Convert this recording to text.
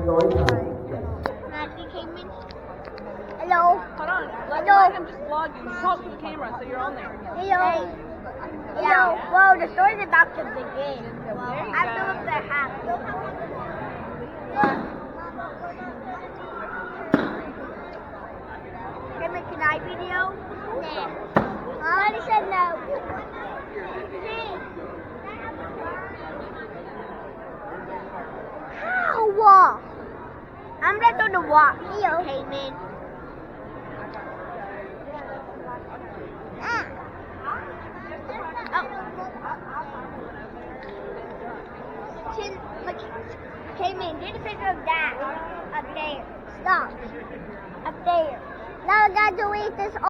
story time. Matthew came in. Hello. Hold on. Hello. Let him just vlog you. Talk to the camera so you're on there. Hello. Hello. Whoa, the story's about to begin. There you I have to go. look at half. Can I video? No. Daddy said no. How? I'm ready to walk. Hello. Came in. Came in. Get a picture of that. Up there. Stop. Up there. Now I got to eat this.